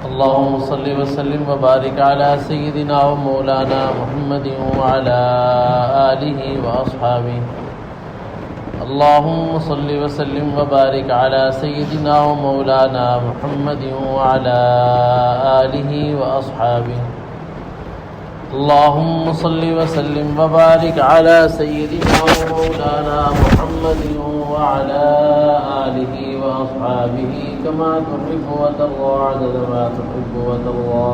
اللهم صل وسلم وبارك على سيدنا ومولانا محمد وعلى آله وأصحابه. اللهم صل وسلم وبارك على سيدنا ومولانا محمد وعلى آله وأصحابه. اللهم صل وسلم وبارك على سيدنا ومولانا محمد وعلى آله وأصحابه كما تحب وترضى عدد ما تحب وترضى.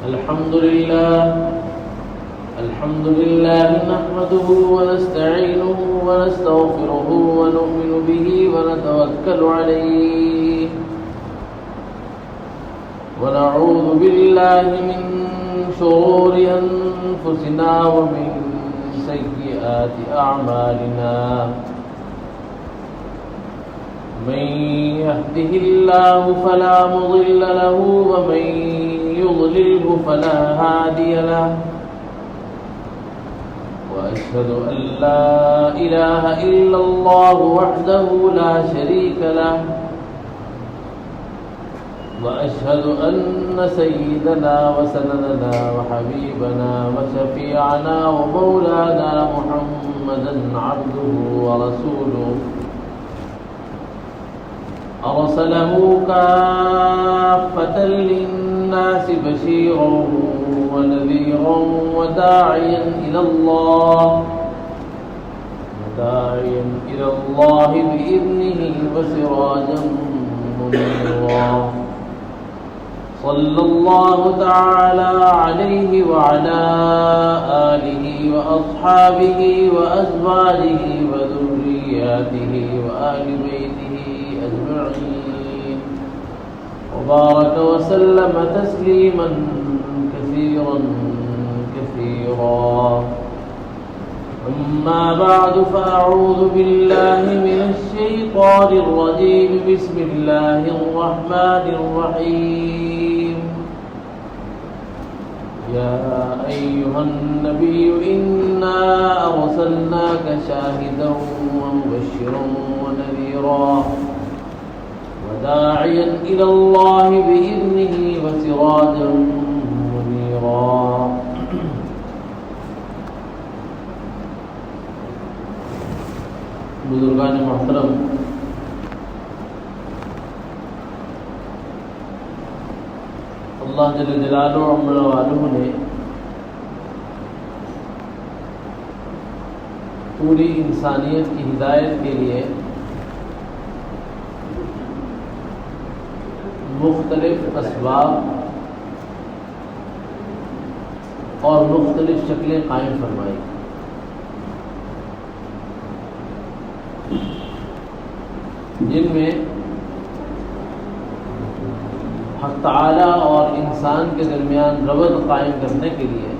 الحمد لله نحمده ونستعينه ونستغفره ونؤمن به ونتوكل عليه ونعوذ بالله من شرور أنفسنا ومن سيئات أعمالنا. من يهده الله فلا مضل له ومن يضلله فلا هادي له. وأشهد أن لا إله إلا الله وحده لا شريك له. وأشهد أن سيدنا وسندنا وحبيبنا وشفيعنا ومولانا محمدا عبده ورسوله أرسله كافة للناس بشيرا ونذيرا وداعيا إلى الله بإذنه وسراجا منيرا. صلى الله تعالى عليه وعلى آله وأصحابه وأزواجه وذرياته وآل بيته أجمعين وبارك وسلم تسليما كثيرا كثيرا. أما بعد فأعوذ بالله من الشيطان الرجيم. بسم الله الرحمن الرحيم. يا أيها النبي إنا أرسلناك شاهدا ومبشرا ونذيرا وداعيا إلى الله بإذنه وسراجا منيرا. بزرگان محترم، اللہ جل جلالہ و عمر والہ نے پوری انسانیت کی ہدایت کے لیے مختلف اسباب اور مختلف شکلیں قائم فرمائی. جن میں حق تعالی اور انسان کے درمیان ربط قائم کرنے کے لیے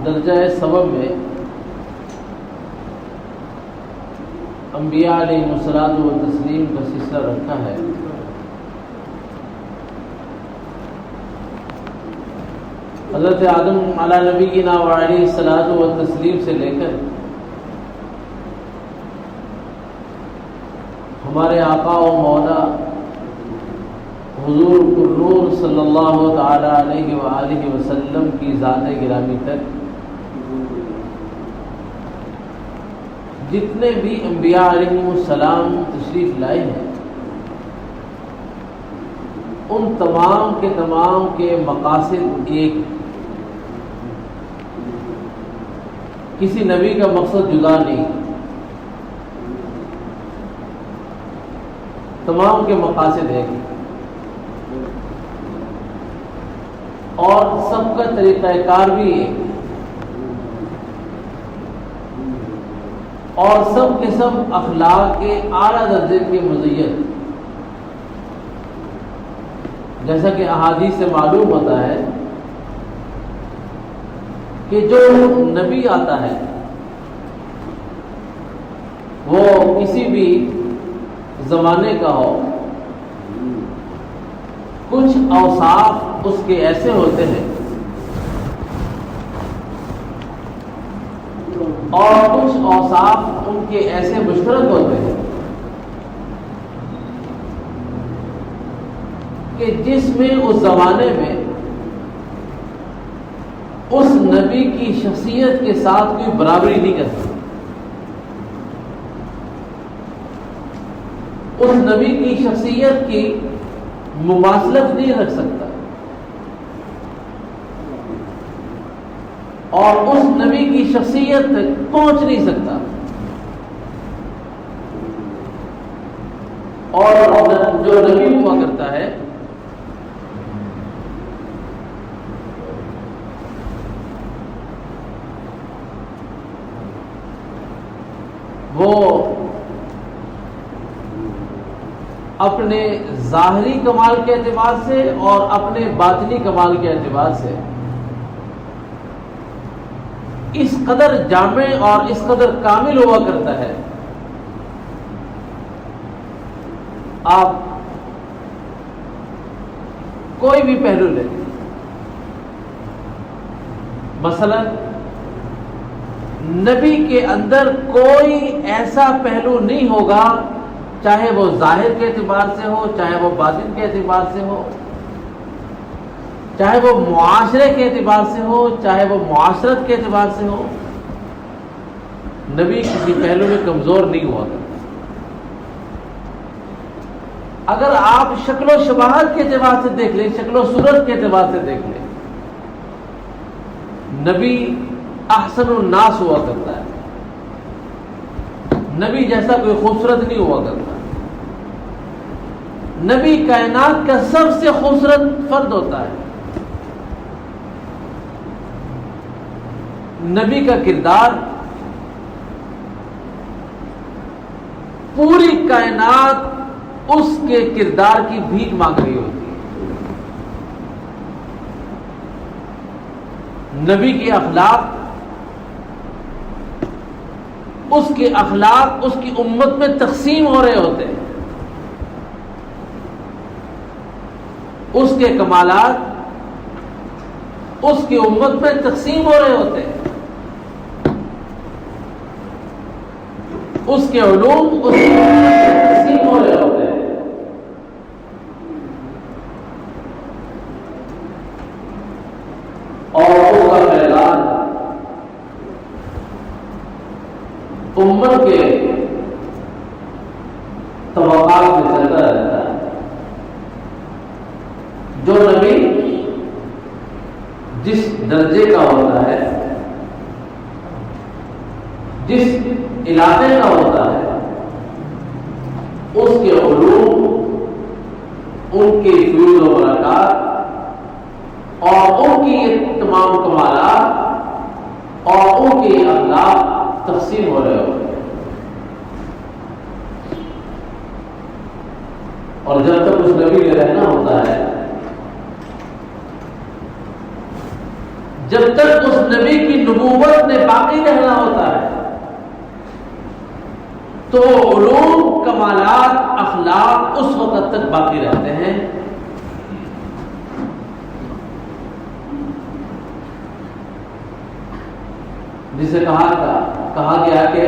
درجہ سبب میں انبیاء علیہ الصلوۃ والتسلیم کا سلسلہ رکھا ہے. حضرت آدم علی نبینا وعلیہ الصلوۃ والتسلیم سے لے کر ہمارے آقا و مولا حضور النور صلی اللہ تعالی علیہ وآلہ وسلم کی ذات گرامی تک جتنے بھی انبیاء علیہ السلام تشریف لائے ہیں، ان تمام کے مقاصد ایک. کسی نبی کا مقصد جدا نہیں، تمام کے مقاصد ایک اور سب کا طریقہ کار بھی ایک، اور سب کے سب اخلاق کے اعلیٰ درجے کے مزین. جیسا کہ احادیث سے معلوم ہوتا ہے کہ جو نبی آتا ہے وہ کسی بھی زمانے کا ہو، کچھ اوصاف اس کے ایسے ہوتے ہیں اور کچھ اوصاف ان کے ایسے مشترک ہوتے ہیں کہ جس میں اس زمانے میں اس نبی کی شخصیت کے ساتھ کوئی برابری نہیں کر سکتا، اس نبی کی شخصیت کی مماثلت نہیں رکھ سکتا، اور اس نبی کی شخصیت تک پہنچ نہیں سکتا، اور جو نبی ہوا کرتا ہے وہ اپنے ظاہری کمال کے اعتبار سے اور اپنے باطنی کمال کے اعتبار سے اس قدر جامع اور اس قدر کامل ہوا کرتا ہے، آپ کوئی بھی پہلو لیں، مثلا نبی کے اندر کوئی ایسا پہلو نہیں ہوگا، چاہے وہ ظاہر کے اعتبار سے ہو، چاہے وہ باطن کے اعتبار سے ہو، چاہے وہ معاشرے کے اعتبار سے ہو، چاہے وہ معاشرت کے اعتبار سے ہو، نبی کسی پہلو میں کمزور نہیں ہوا کرتا۔ اگر آپ شکل و شباہت کے اعتبار سے دیکھ لیں، شکل و صورت کے اعتبار سے دیکھ لیں، نبی احسن الناس ہوا کرتا ہے، نبی جیسا کوئی خوبصورت نہیں ہوا کرتا، نبی کائنات کا سب سے خوبصورت فرد ہوتا ہے، نبی کا کردار پوری کائنات اس کے کردار کی بھیک مانگ رہی ہوتی ہے، نبی کے اخلاق، اس کے اخلاق اس کی امت میں تقسیم ہو رہے ہوتے ہیں، اس کے کمالات اس کی امت میں تقسیم ہو رہے ہوتے ہیں، اس کے علوم اس کی امت میں تقسیم ہو رہے ہوتے ہیں، اور اس کا فیضان امت کے طبقات میں چلتا رہتا ہے۔ جو نبی جس درجے کا ہوتا ہے، جس علاقے کا ہوتا ہے، اس کے علوم، ان کے فیوز و برکات اور ان کی تمام کمالات اور ان کے اخلاق تقسیم ہو رہے ہوتے ہیں، اور جب تک اس نبی میں رہنا ہوتا ہے، جب تک اس نبی کی نبوت میں باقی رہنا ہوتا ہے، تو علوم، کمالات، اخلاق اس وقت تک باقی رہتے ہیں جسے کہا گیا کہ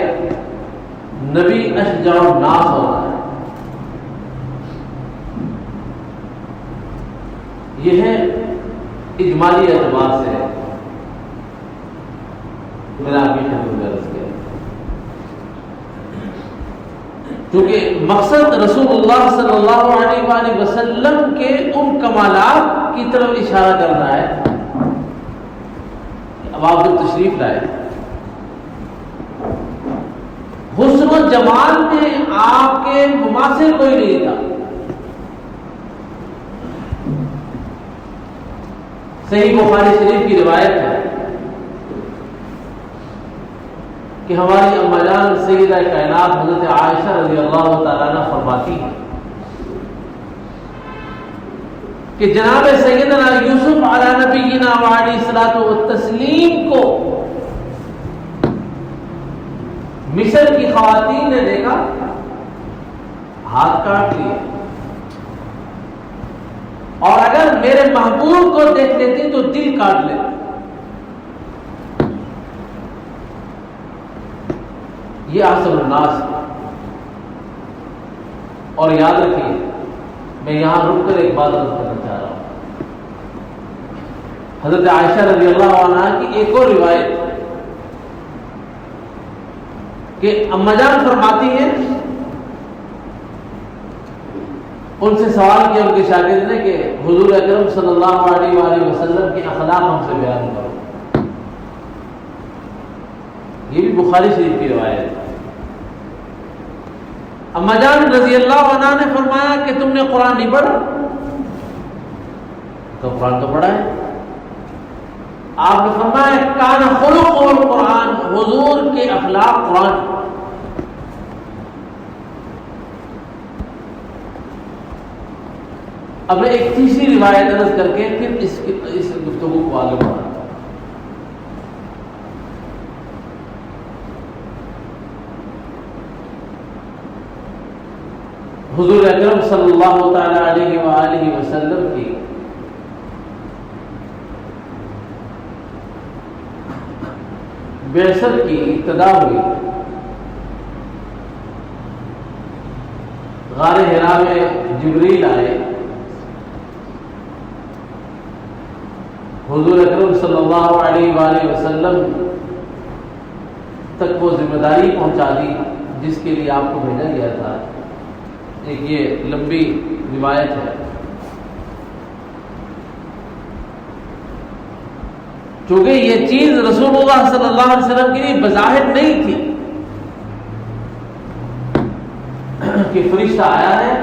نبی اشجع الناس ہوتا ہے۔ یہ ہے اجمالی اعتبار سے میرا ابھی درس کیا، کیونکہ مقصد رسول اللہ صلی اللہ علیہ وآلہ وسلم کے ان کمالات کی طرف اشارہ کرنا ہے۔ اب آپ جو تشریف لائے، حسن و جمال میں آپ کے مماثل کوئی نہیں تھا۔ صحیح بخاری شریف کی روایت ہے کہ ہماری اما جان سیدہ کائنات حضرت عائشہ رضی اللہ تعالیٰ عنہ فرماتی ہے کہ جناب سیدنا یوسف علی نبینا وعلیہ الصلوۃ والتسلیم کو مصر کی خواتین نے دیکھا، ہاتھ کاٹ لیے، اور اگر میرے محبوب کو دیکھ لیتی تو دل کاٹ لیتی۔ یہ احسن الناس ہے۔ اور یاد رکھیے، میں یہاں رک کر ایک بات عرض کرنا چاہ رہا ہوں۔ حضرت عائشہ رضی اللہ عنہا کی ایک اور روایت کہ اما جان فرماتی ہیں، ان سے سوال کیا ان کے شاگرد نے کہ حضور اکرم صلی اللہ علیہ وآلہ وسلم کے اخلاق ہم سے بیان کرو۔ یہ بھی بخاری شریف کی روایت ہے۔ اما جان رضی اللہ عنہ نے فرمایا کہ تم نے قرآن نہیں پڑھا؟ تو قرآن تو پڑھا ہے۔ آپ نے فرمایا کان خلق القرآن، حضور کے اخلاق قرآن۔ اب میں ایک تیسری روایت عرض کر کے پھر اس گفتگو کو آگے بڑھاتا ہوں۔ حضور اکرم صلی اللہ تعالی علیہ وآلہ وسلم کی بعثت کی ابتدا ہوئی غار حرا میں جبریل آئے، حضور اکرم صلی اللہ علیہ وآلہ وسلم تک وہ ذمہ داری پہنچا دی جس کے لیے آپ کو بھیجا گیا تھا۔ ایک یہ لمبی روایت ہے۔ چونکہ یہ چیز رسول اللہ صلی اللہ علیہ وسلم کے لیے بظاہر نہیں تھی کہ فرشتہ آیا ہے،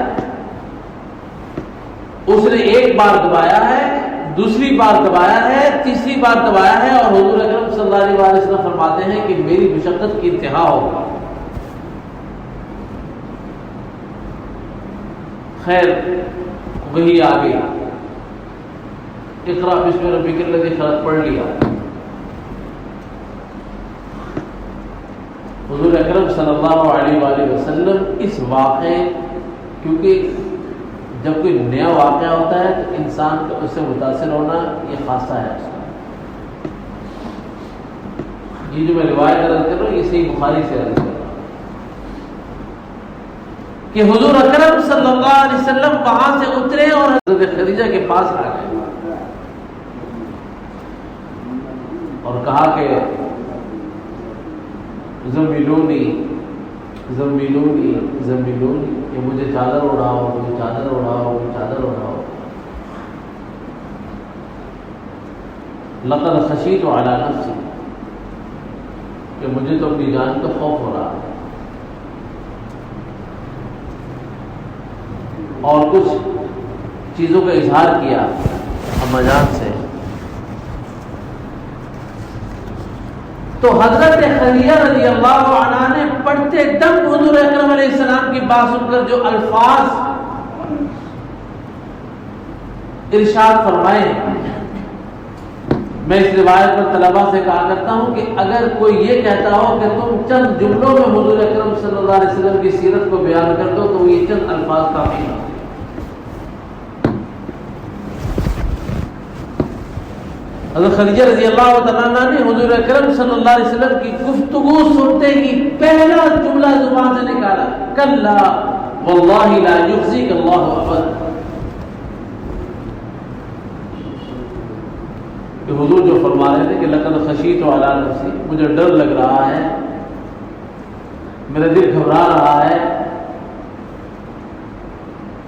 اس نے ایک بار دبایا ہے، دوسری بار دبایا ہے، تیسری بار دبایا ہے، اور حضور اکرم صلی اللہ علیہ وسلم فرماتے ہیں کہ میری مشقت کی انتہا ہوگا۔ خیر وہی آ گئی، اقرا بسم ربک الذی خلق پڑھ لیا۔ حضور اکرم صلی اللہ علیہ وآلہ وسلم اس واقعے، کیونکہ جب کوئی نیا واقعہ ہوتا ہے تو انسان کو اس سے متاثر ہونا یہ خاصہ ہے۔ یہ جو میں روایت عرض کر رہا ہوں یہ صحیح بخاری سے عرض کر رہا ہوں کہ حضور اکرم صلی اللہ علیہ وسلم وہاں سے اترے اور حضرت خدیجہ کے پاس آ گئے اور کہا کہ زملونی زملونی زملونی، کہ مجھے چادر اڑاؤ، مجھے چادر اڑاؤ، مجھے چادر اڑاؤ۔ لقد خشیت علی نفسی، کہ مجھے تو اپنی جان کا خوف ہو رہا ہے۔ اور کچھ چیزوں کا اظہار کیا اما جان سے۔ تو حضرت خدیجہ رضی اللہ عنہا نے پڑھتے دم حضور اکرم علیہ السلام کی بات سن کر جو الفاظ ارشاد فرمائے، میں اس روایت پر طلباء سے کہا کرتا ہوں کہ اگر کوئی یہ کہتا ہو کہ تم چند جملوں میں حضور اکرم صلی اللہ علیہ وسلم کی سیرت کو بیان کر دو تو یہ چند الفاظ کافی ہیں۔ حضرت خدیجہ رضی اللہ تعالیٰ عنہ نے حضور اکرم صلی اللہ علیہ وسلم کی گفتگو سنتے ہی پہلا جملہ زبان سے نکالا، کلا واللہ لا یخزیک اللہ ابدا، کہ حضور جو فرما رہے تھے کہ لقد خشیت علی نفسی، مجھے ڈر لگ رہا ہے، میرا دل گھبرا رہا ہے،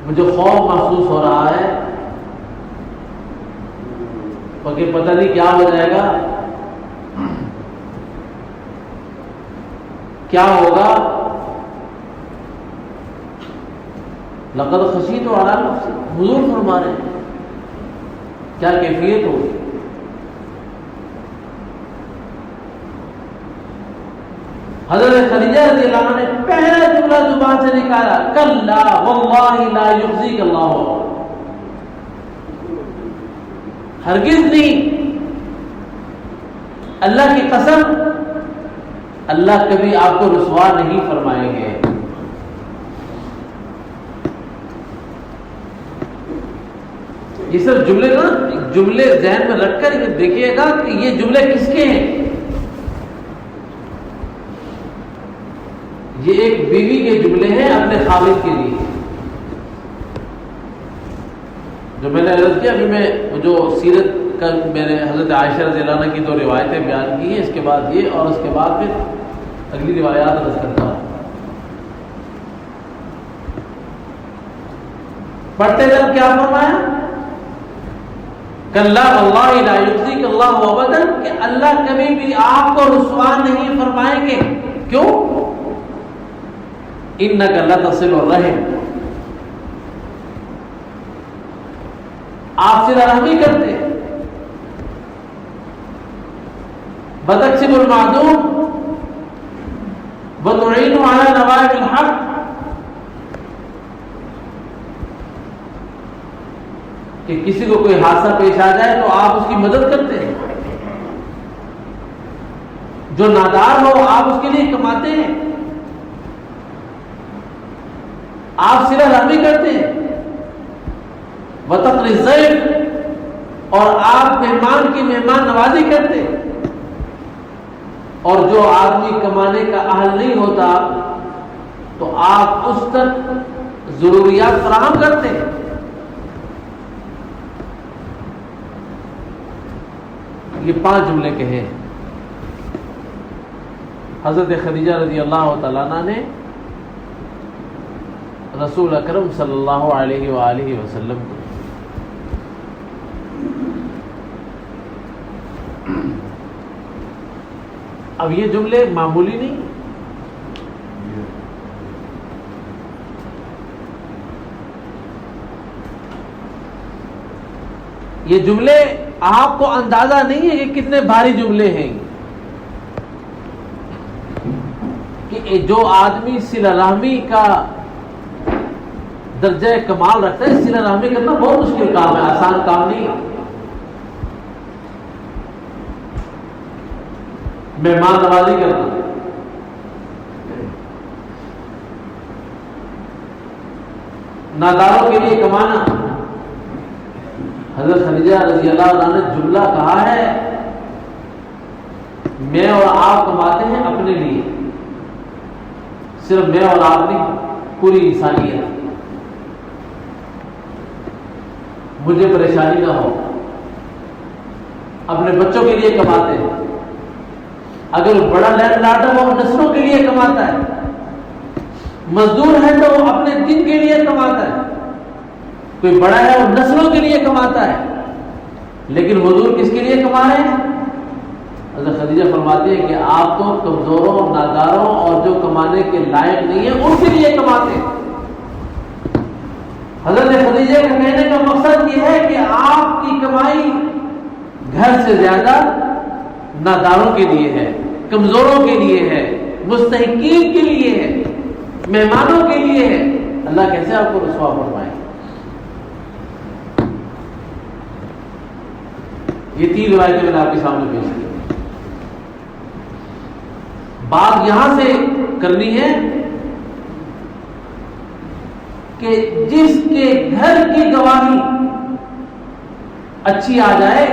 مجھے خوف محسوس ہو رہا ہے، کہ پتہ نہیں کیا ہو جائے گا، کیا ہوگا۔ لقد خشیت علی نفسی، حضور فرما رہے ہیں کیا کیفیت ہوگی۔ حضرت خدیجہ رضی اللہ عنہ نے پہلا جملہ زبان سے نکالا، کلا واللہ لا یخزیک اللہ، ہرگز نہیں، اللہ کی قسم اللہ کبھی آپ کو رسوا نہیں فرمائیں گے۔ یہ سب جملے نا جملے ذہن میں رکھ کر دیکھیے گا کہ یہ جملے کس کے ہیں۔ یہ ایک بیوی کے جملے ہیں اپنے خاوند کے لیے. جو میں نے عرض کیا ابھی میں جو سیرت کا میں نے حضرت عائشہ رضی اللہ عنہ کی 2 روایتیں بیان کی ہیں، اس کے بعد یہ اور اس کے بعد پھر اگلی روایات عرض کرتا ہوں. پڑھتے جب کیا فرمایا؟ کلا واللہ لا یخزیک اللہ ابدا، کہ اللہ کبھی بھی آپ کو رسوا نہیں فرمائیں گے. کیوں؟ انک لتصل الرحم، آپ صلہ رحمی کرتے، وتکسب المعدوم وتعین علی نوائب الحق، کہ کسی کو کوئی حادثہ پیش آ جائے تو آپ اس کی مدد کرتے ہیں، جو نادار ہو آپ اس کے لیے کماتے ہیں، آپ صلہ رحمی کرتے ہیں، وتقری الضیف، اور آپ مہمان کی مہمان نوازی کرتے ہیں، اور جو آدمی کمانے کا اہل نہیں ہوتا تو آپ اس تک ضروریات فراہم کرتے ہیں. یہ 5 جملے کہے حضرت خدیجہ رضی اللہ تعالیٰ عنہ نے رسول اکرم صلی اللہ علیہ وآلہ وسلم کو. اب یہ جملے معمولی نہیں، یہ جملے آپ کو اندازہ نہیں ہے کہ کتنے بھاری جملے ہیں، کہ جو آدمی صلہ رحمی کا درجہ کمال رکھتا ہے، صلہ رحمی کرنا بہت مشکل کام ہے، آسان کام نہیں ہے. مہمان نوازی کرنا، ناداروں کے لیے کمانا. حضرت خدیجہ رضی اللہ عنہ نے جملہ کہا ہے، میں اور آپ کماتے ہیں اپنے لیے، صرف میں اور آپ نہیں، پوری انسانیت. مجھے پریشانی نہ ہو. اپنے بچوں کے لیے کماتے ہیں، اگر بڑا لینڈ لاڈ ہے وہ نسلوں کے لیے کماتا ہے، مزدور ہے تو وہ اپنے دن کے لیے کماتا ہے، کوئی بڑا ہے وہ نسلوں کے لیے کماتا ہے. لیکن حضور کس کے لیے کما رہے ہیں؟ حضرت خدیجہ فرماتے ہیں کہ آپ تو کمزوروں، ناداروں اور جو کمانے کے لائق نہیں ہیں ان کے لیے کماتے ہیں. حضرت خدیجہ کا کہنے کا مقصد یہ ہے کہ آپ کی کمائی گھر سے زیادہ ناداروں کے لیے ہے، کمزوروں کے لیے ہے، مستحقین کے لیے ہے، مہمانوں کے لیے ہے. اللہ کیسے آپ کو رسوا فرمائے؟ یہ 3 روایتیں میں نے آپ کے سامنے پیش کی. بات یہاں سے کرنی ہے کہ جس کے گھر کی گواہی اچھی آ جائے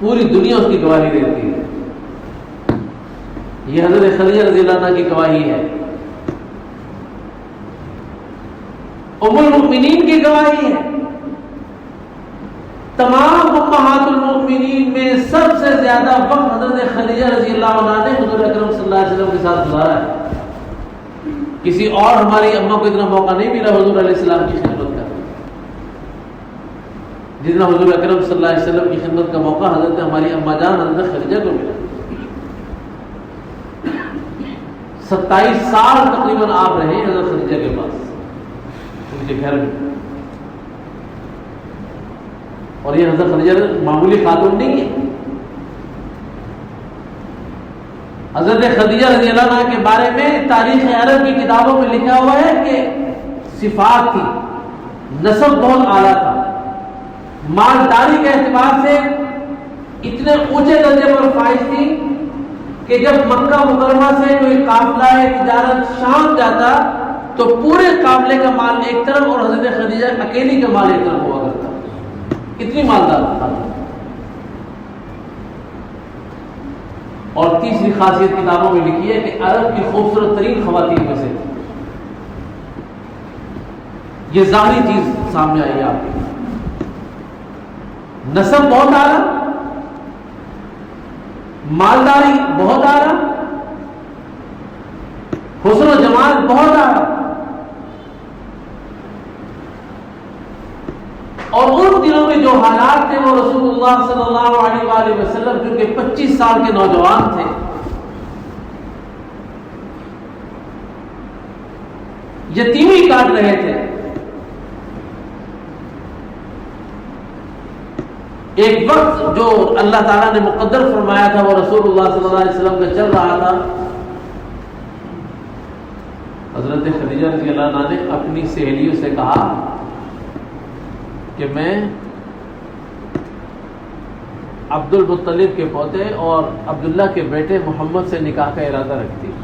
پوری دنیا اس کی گواہی دیتی ہے. یہ حضرت خدیجہ رضی اللہ عنہ کی گواہی ہے، ام المؤمنین کی گواہی ہے. تمام امہات المؤمنین میں سب سے زیادہ وقت حضرت خدیجہ رضی اللہ عنہ نے حضور اکرم صلی اللہ علیہ وسلم کے ساتھ گزارا ہے. کسی اور ہماری اماں کو اتنا موقع نہیں ملا حضور علیہ السلام کی خدمت کا جتنا حضور اکرم صلی اللہ علیہ وسلم کی خدمت کا موقع حضرت ہماری اماں جان حضرت خدیجہ کو ملا. 27 سال تقریباً آپ رہے حضرت خدیجہ کے پاس، ان کے گھر میں. اور یہ حضرت خدیجہ معمولی خاتون نہیں ہے. حضرت خدیجہ رضی اللہ عنہ کے بارے میں تاریخ عرب کی کتابوں میں لکھا ہوا ہے کہ صفات تھی، نسب بہت اعلیٰ تھا، مالداری کے اعتبار سے اتنے اونچے درجے پر فائز تھی کہ جب مکہ مکرمہ سے کوئی قافلہ تجارت شام جاتا تو پورے قافلے کا مال ایک طرف اور حضرت خدیجہ اکیلی کا مال ایک طرف ہوا کرتا. اتنی مالدار تھا. اور تیسری خاصیت کتابوں میں لکھی ہے کہ عرب کی خوبصورت ترین خواتین میں سے تھی. یہ ظاہری چیز سامنے آئی ہے آپ کی. نسب بہت اعلیٰ، مالداری بہت اعلیٰ، حسن و جمال بہت اعلیٰ، اور ان دنوں میں جو حالات تھے وہ رسول اللہ صلی اللہ علیہ وآلہ وسلم جو کہ 25 سال کے نوجوان تھے، یتیمی کاٹ رہے تھے. ایک وقت جو اللہ تعالیٰ نے مقدر فرمایا تھا وہ رسول اللہ صلی اللہ علیہ وسلم کا چل رہا تھا. حضرت خدیجہ رضی اللہ عنہا نے اپنی سہیلیوں سے کہا کہ میں عبد المطلب کے پوتے اور عبداللہ کے بیٹے محمد سے نکاح کا ارادہ رکھتی ہوں.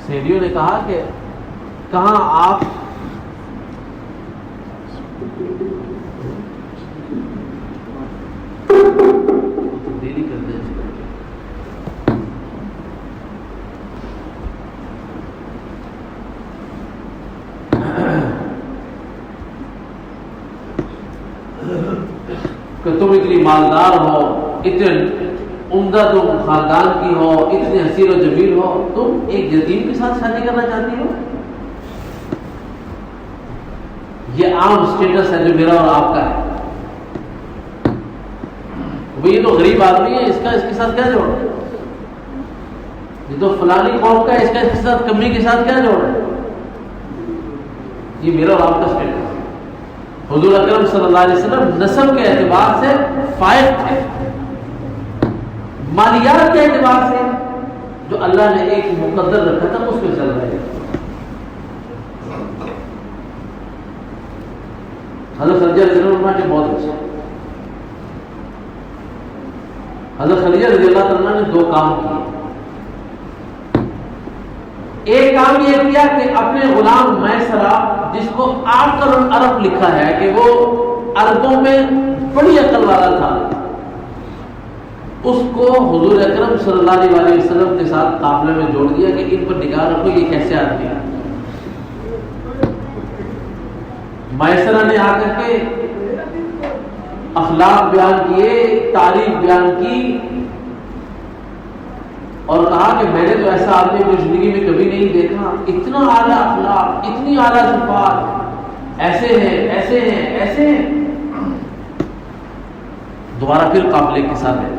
سہیلیوں نے کہا کہ کہاں آپ تبدیلی کر دیں. کہ تم اتنی مالدار ہو، اتنے عمدہ تم خاندان کی ہو، اتنے حسین و جمیل ہو، تم ایک یتیم کے ساتھ شادی کرنا چاہتی ہو؟ یہ عام اسٹیٹس ہے جو میرا اور آپ کا ہے. یہ تو غریب آدمی ہے، اس کے ساتھ کیا جوڑ ہے؟ یہ تو فلانی قوم کا ہے، اس کے ساتھ کمی کے ساتھ کیا جوڑ ہے؟ یہ میرا اور آپ کا اسٹیٹس ہے. حضور اکرم صلی اللہ علیہ وسلم نسب کے اعتبار سے فائق تھے، مالیات کے اعتبار سے جو اللہ نے ایک مقدر رکھا تھا اس پہ چل رہے ہیں. حضرت خدیجہ رضی اللہ عنہ کے بہت اچھے. حضرت خدیجہ رضی اللہ عنہ نے دو کام کیے. ایک کام یہ کیا کہ اپنے غلام میسرہ، جس کو 8 کروڑ عرب لکھا ہے کہ وہ عربوں میں بڑی عقل والا تھا، اس کو حضور اکرم صلی اللہ علیہ وسلم کے ساتھ قافلے میں جوڑ دیا کہ ان پر نگاہ رکھو یہ کیسے آدمی ہے. میسرہ نے آ کر کے اخلاق بیان کیے، تعریف بیان کی اور کہا کہ میں نے تو ایسا آدمی اپنی زندگی میں کبھی نہیں دیکھا، اتنا اعلیٰ اخلاق، اتنی اعلیٰ صفات، ایسے ہیں ایسے ہیں ایسے ہیں. دوبارہ پھر قافلے کے ساتھ ہے.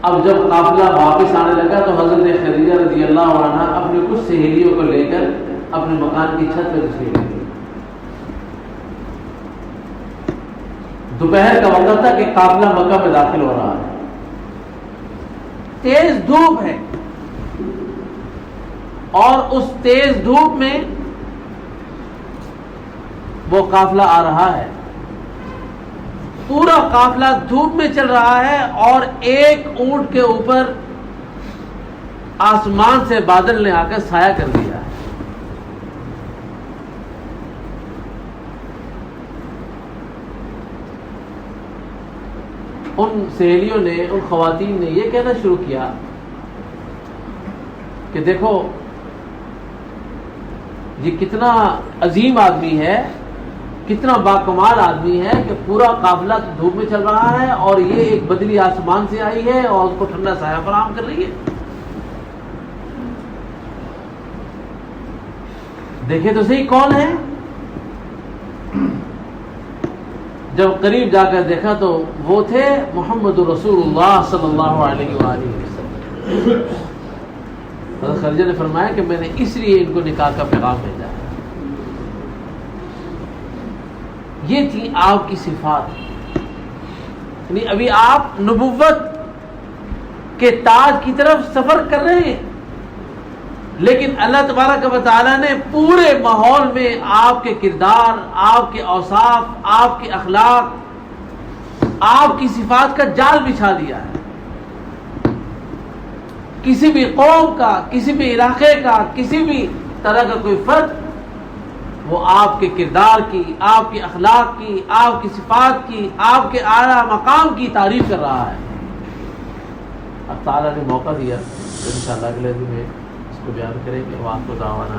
اب جب قافلہ واپس آنے لگا تو حضرت خدیجہ رضی اللہ عنہا اپنی کچھ سہیلیوں کو لے کر اپنے مکان کی چھت پہ تشریف لے گئی. دوپہر کا وقت تھا کہ قافلہ مکہ میں داخل ہو رہا ہے، تیز دھوپ ہے، اور اس تیز دھوپ میں وہ قافلہ آ رہا ہے. پورا قافلہ دھوپ میں چل رہا ہے اور ایک اونٹ کے اوپر آسمان سے بادل نے آ کر سایہ کر دیا ہے. ان سہیلیوں نے، ان خواتین نے یہ کہنا شروع کیا کہ دیکھو یہ کتنا عظیم آدمی ہے، کتنا باکمال آدمی ہے کہ پورا قافلہ دھوپ میں چل رہا ہے اور یہ ایک بدلی آسمان سے آئی ہے اور اس کو ٹھنڈا سایہ فراہم کر رہی ہے. دیکھیں تو صحیح کون ہے. جب قریب جا کر دیکھا تو وہ تھے محمد رسول اللہ صلی اللہ علیہ وآلہ وسلم. حضرت خدیجہ نے فرمایا کہ میں نے اس لیے ان کو نکاح کا پیغام بھیجا ہے. یہ تھی آپ کی صفات. یعنی ابھی آپ نبوت کے تاج کی طرف سفر کر رہے ہیں، لیکن اللہ تبارک و تعالیٰ نے پورے ماحول میں آپ کے کردار، آپ کے اوصاف، آپ کے اخلاق، آپ کی صفات کا جال بچھا دیا ہے. کسی بھی قوم کا، کسی بھی علاقے کا، کسی بھی طرح کا کوئی فرد، وہ آپ کے کردار کی، آپ کے اخلاق کی، آپ کی صفات کی، آپ کے اعلیٰ مقام کی تعریف کر رہا ہے۔ اب تعالیٰ نے موقع دیا تو انشاءاللہ اگلے دن میں اس کو بیان کریں گے۔ وآخر دعوانا